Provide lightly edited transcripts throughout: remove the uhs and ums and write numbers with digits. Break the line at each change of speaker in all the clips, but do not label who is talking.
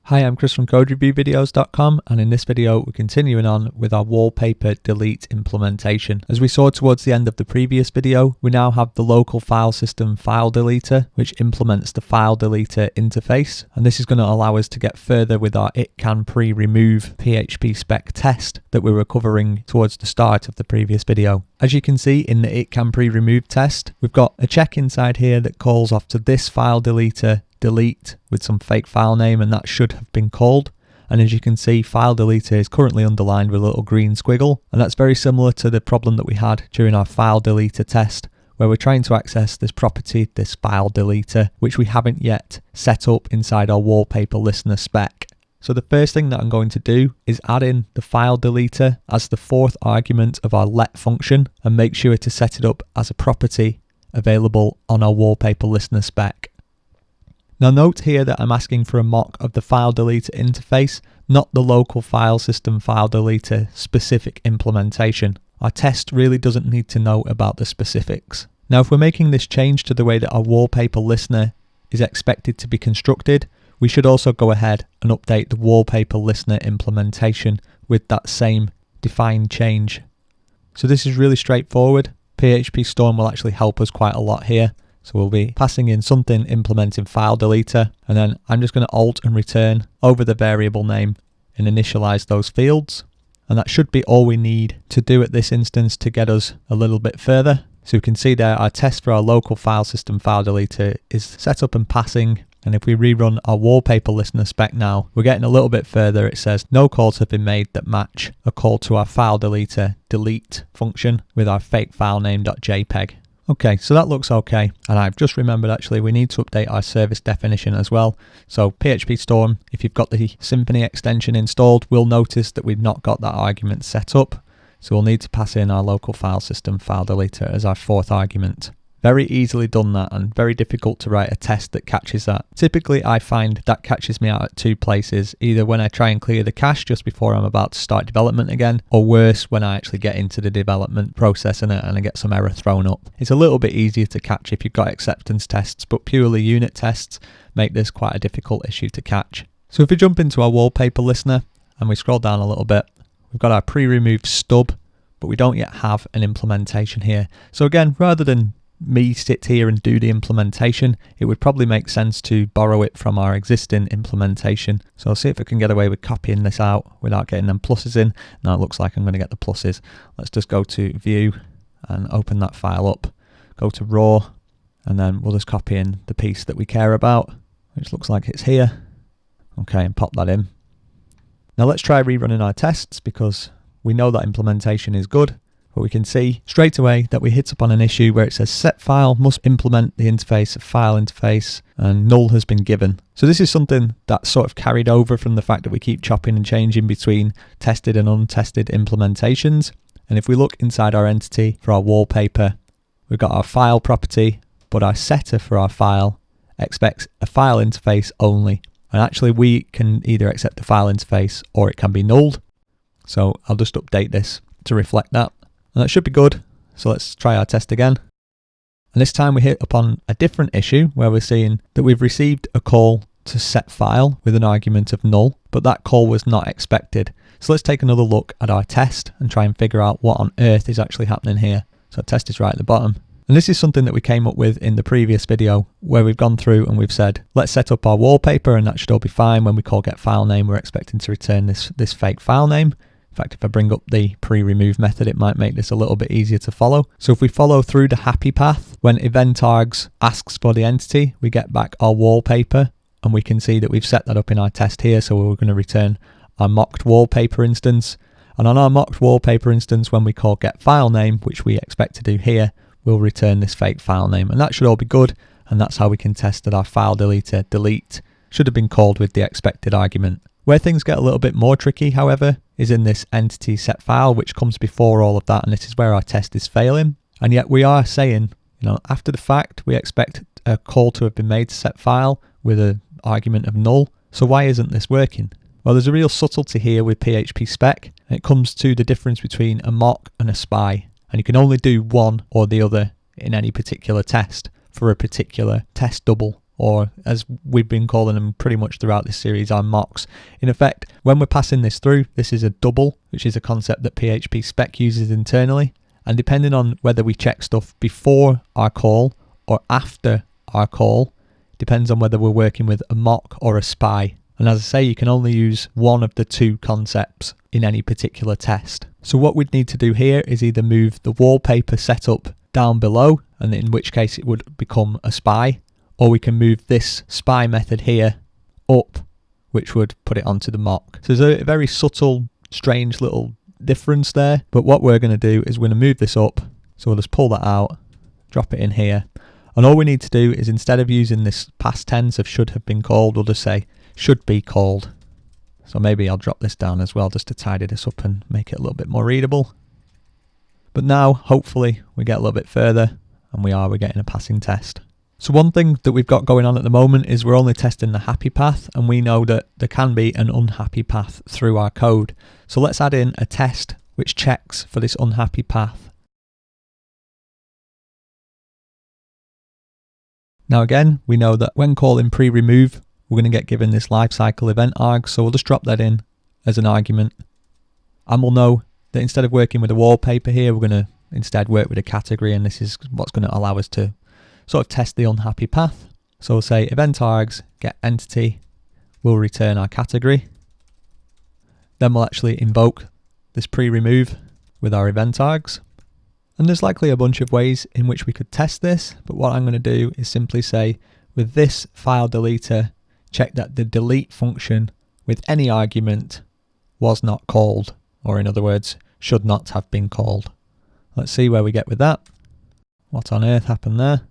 Hi, I'm Chris from CodeReviewVideos.com, and in this video we're continuing on with our wallpaper delete implementation. As we saw towards the end of the previous video, we now have the local file system file deleter, which implements the file deleter interface, and this is going to allow us to get further with our it can pre-remove PhpSpec test that we were covering towards the start of the previous video. As you can see in the it can pre-remove test, we've got a check inside here that calls off to this file deleter delete with some fake file name, and that should have been called. And as you can see, file deleter is currently underlined with a little green squiggle, and that's very similar to the problem that we had during our file deleter test, where we're trying to access this property, this file deleter, which we haven't yet set up inside our wallpaper listener spec. So the first thing that I'm going to do is add in the file deleter as the fourth argument of our let function, and make sure to set it up as a property available on our wallpaper listener spec. Now note here that I'm asking for a mock of the file deleter interface, not the local file system file deleter specific implementation. Our test really doesn't need to know about the specifics. Now if we're making this change to the way that our wallpaper listener is expected to be constructed, we should also go ahead and update the wallpaper listener implementation with that same defined change. So this is really straightforward. PHP Storm will actually help us quite a lot here. So we'll be passing in something implementing file deleter, and then I'm just going to alt and return over the variable name and initialize those fields. And that should be all we need to do at this instance to get us a little bit further. So we can see there our test for our local file system file deleter is set up and passing. And if we rerun our wallpaper listener spec now, we're getting a little bit further. It says no calls have been made that match a call to our file deleter delete function with our fake file name.jpg. Okay, so that looks okay, and I've just remembered actually we need to update our service definition as well. So PHP Storm, if you've got the Symfony extension installed, will notice that we've not got that argument set up. So we'll need to pass in our local file system file deleter as our fourth argument. Very easily done that, and very difficult to write a test that catches that. Typically I find that catches me out at two places, either when I try and clear the cache just before I'm about to start development again, or worse, when I actually get into the development process and I get some error thrown up. It's a little bit easier to catch if you've got acceptance tests, but purely unit tests make this quite a difficult issue to catch. So if we jump into our wallpaper listener and we scroll down a little bit, we've got our pre-removed stub, but we don't yet have an implementation here. So again, rather than me sit here and do the implementation, it would probably make sense to borrow it from our existing implementation. So I'll see if I can get away with copying this out without getting them pluses in. Now it looks like I'm going to get the pluses. Let's just go to view and open that file up, go to raw, and then we'll just copy in the piece that we care about, which looks like it's here. Okay, and pop that in. Now let's try rerunning our tests, because we know that implementation is good. But we can see straight away that we hit up on an issue where it says set file must implement the interface of file interface, and null has been given. So this is something that's sort of carried over from the fact that we keep chopping and changing between tested and untested implementations. And if we look inside our entity for our wallpaper, we've got our file property, but our setter for our file expects a file interface only. And actually we can either accept the file interface or it can be nulled. So I'll just update this to reflect that. And that should be good. So let's try our test again. And this time we hit upon a different issue where we're seeing that we've received a call to set file with an argument of null, but that call was not expected. So let's take another look at our test and try and figure out what on earth is actually happening here. So our test is right at the bottom. And this is something that we came up with in the previous video, where we've gone through and we've said, let's set up our wallpaper, and that should all be fine. When we call get file name, we're expecting to return this fake file name. In fact, if I bring up the pre-remove method, it might make this a little bit easier to follow. So if we follow through the happy path, when event args asks for the entity, we get back our wallpaper, and we can see that we've set that up in our test here. So we're going to return our mocked wallpaper instance. And on our mocked wallpaper instance, when we call get file name, which we expect to do here, we'll return this fake file name. And that should all be good. And that's how we can test that our file deleter delete should have been called with the expected argument. Where things get a little bit more tricky, however, is in this entity set file, which comes before all of that, and this is where our test is failing. And yet we are saying, after the fact, we expect a call to have been made to set file with an argument of null. So why isn't this working? Well, there's a real subtlety here with PhpSpec, and it comes to the difference between a mock and a spy. And you can only do one or the other in any particular test for a particular test double or as we've been calling them pretty much throughout this series, our mocks. In effect, when we're passing this through, this is a double, which is a concept that PhpSpec uses internally. And depending on whether we check stuff before our call or after our call, depends on whether we're working with a mock or a spy. And as I say, you can only use one of the two concepts in any particular test. So what we'd need to do here is either move the wallpaper setup down below, and in which case it would become a spy, or we can move this spy method here up, which would put it onto the mock. So there's a very subtle, strange little difference there, but what we're going to do is we're going to move this up. So we'll just pull that out, drop it in here, and all we need to do is, instead of using this past tense of should have been called, we'll just say should be called. So maybe I'll drop this down as well just to tidy this up and make it a little bit more readable. But now hopefully we get a little bit further and we're getting a passing test. So one thing that we've got going on at the moment is we're only testing the happy path, and we know that there can be an unhappy path through our code. So let's add in a test which checks for this unhappy path. Now again, we know that when calling pre-remove, we're going to get given this lifecycle event arg, so we'll just drop that in as an argument. And we'll know that instead of working with a wallpaper here, we're going to instead work with a category, and this is what's going to allow us to sort of test the unhappy path. So we'll say event args get entity, we'll return our category. Then we'll actually invoke this pre-remove with our event args. And there's likely a bunch of ways in which we could test this, but what I'm going to do is simply say with this file deleter, check that the delete function with any argument was not called, or in other words, should not have been called. Let's see where we get with that. What on earth happened there?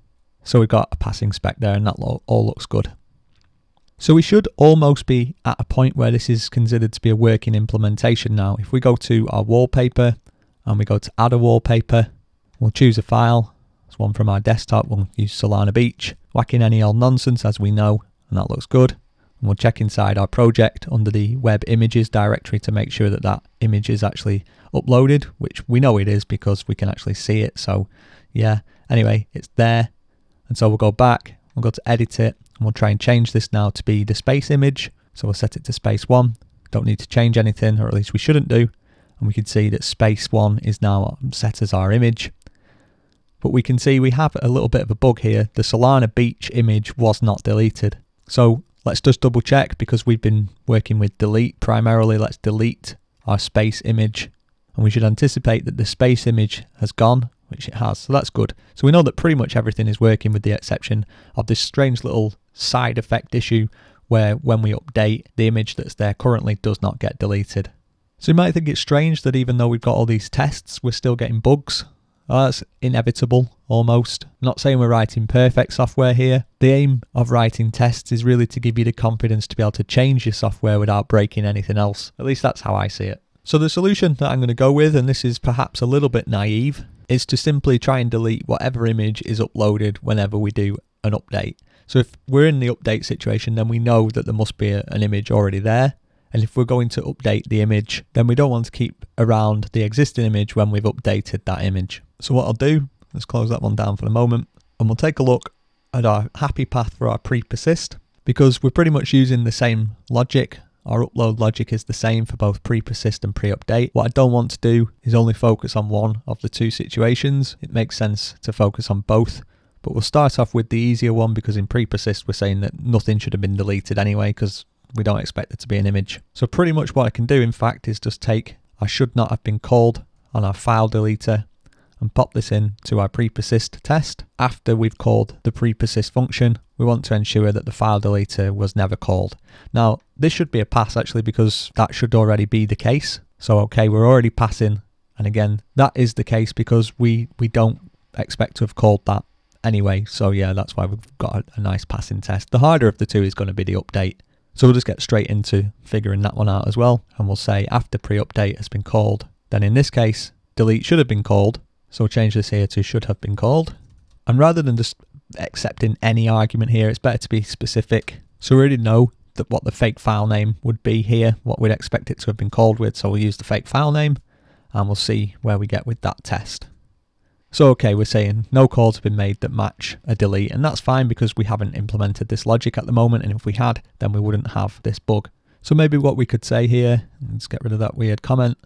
So we've got a passing spec there, and that all looks good. So we should almost be at a point where this is considered to be a working implementation now. If we go to our wallpaper and we go to add a wallpaper, we'll choose a file. It's one from our desktop. We'll use Solana Beach, whack in any old nonsense as we know, and that looks good. And we'll check inside our project under the web images directory to make sure that that image is actually uploaded, which we know it is because we can actually see it. So yeah, anyway, it's there. And so we'll go back, we'll go to edit it, and we'll try and change this now to be the space image. So we'll set it to space 1. Don't need to change anything, or at least we shouldn't do. And we can see that space 1 is now set as our image. But we can see we have a little bit of a bug here. The Solana Beach image was not deleted. So let's just double check, because we've been working with delete primarily. Let's delete our space image, and we should anticipate that the space image has gone, which it has. So that's good. So we know that pretty much everything is working, with the exception of this strange little side effect issue where when we update, the image that's there currently does not get deleted. So you might think it's strange that even though we've got all these tests, we're still getting bugs. Well, that's inevitable, almost. I'm not saying we're writing perfect software here. The aim of writing tests is really to give you the confidence to be able to change your software without breaking anything else. At least that's how I see it. So the solution that I'm going to go with, and this is perhaps a little bit naive, is to simply try and delete whatever image is uploaded whenever we do an update. So if we're in the update situation, then we know that there must be an image already there. And if we're going to update the image, then we don't want to keep around the existing image when we've updated that image. So what I'll do, let's close that one down for the moment, and we'll take a look at our happy path for our pre-persist, because we're pretty much using the same logic. Our upload logic is the same for both pre-persist and pre-update. What I don't want to do is only focus on one of the two situations. It makes sense to focus on both, but we'll start off with the easier one, because in pre-persist we're saying that nothing should have been deleted anyway, because we don't expect it to be an image. So pretty much what I can do, in fact, is just take I should not have been called on our file deleter and pop this in to our pre-persist test. After we've called the pre-persist function, we want to ensure that the file deleter was never called. Now, this should be a pass actually, because that should already be the case. So okay, we're already passing. And again, that is the case because we don't expect to have called that anyway. So yeah, that's why we've got a nice passing test. The harder of the two is going to be the update. So we'll just get straight into figuring that one out as well. And we'll say after pre-update has been called, then in this case, delete should have been called. So we'll change this here to should have been called. And rather than just accepting any argument here, it's better to be specific. So we already know that what the fake file name would be here, what we'd expect it to have been called with. So we'll use the fake file name and we'll see where we get with that test. So okay, we're saying no calls have been made that match a delete, and that's fine because we haven't implemented this logic at the moment, and if we had, then we wouldn't have this bug. So maybe what we could say here, let's get rid of that weird comment,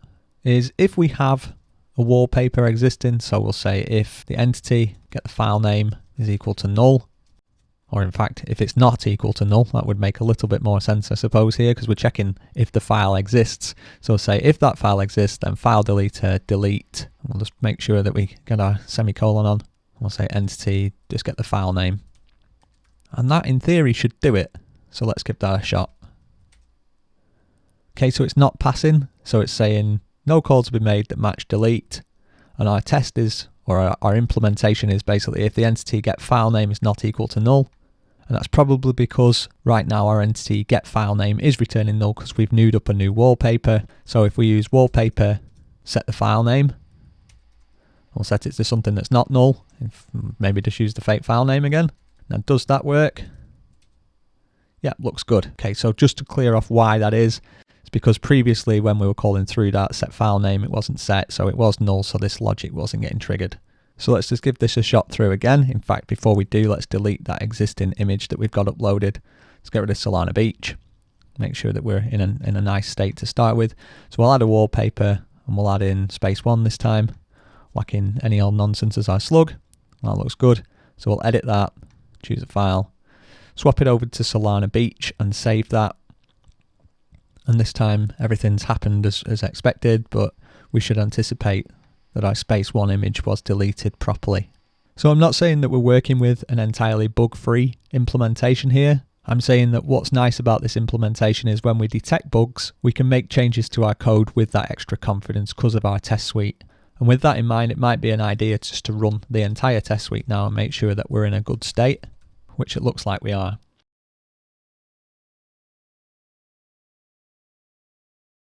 is if we have a wallpaper existing, so we'll say if the entity get the file name is equal to null, or in fact if it's not equal to null, that would make a little bit more sense I suppose here, because we're checking if the file exists. So say if that file exists, then file deleter delete, we'll just make sure that we get our semicolon on, we'll say entity, just get the file name, and that in theory should do it. So let's give that a shot. Okay, so it's not passing, so it's saying no calls have been made that match delete, and our test is, or our implementation is basically if the entity get file name is not equal to null, and that's probably because right now our entity get file name is returning null because we've newed up a new wallpaper. So if we use wallpaper set the file name, we'll set it to something that's not null, maybe just use the fake file name again. Now does that work? Yeah, looks good. Okay, so just to clear off why that is, it's because previously when we were calling through that set file name, it wasn't set, so it was null, so this logic wasn't getting triggered. So let's just give this a shot through again. In fact, before we do, let's delete that existing image that we've got uploaded. Let's get rid of Solana Beach. Make sure that we're in a nice state to start with. So we'll add a wallpaper, and we'll add in space 1 this time. Whack in any old nonsense as our slug. That looks good. So we'll edit that, choose a file, swap it over to Solana Beach and save that. And this time everything's happened as expected, but we should anticipate that our space 1 image was deleted properly. So I'm not saying that we're working with an entirely bug-free implementation here. I'm saying that what's nice about this implementation is when we detect bugs, we can make changes to our code with that extra confidence because of our test suite. And with that in mind, it might be an idea just to run the entire test suite now and make sure that we're in a good state, which it looks like we are.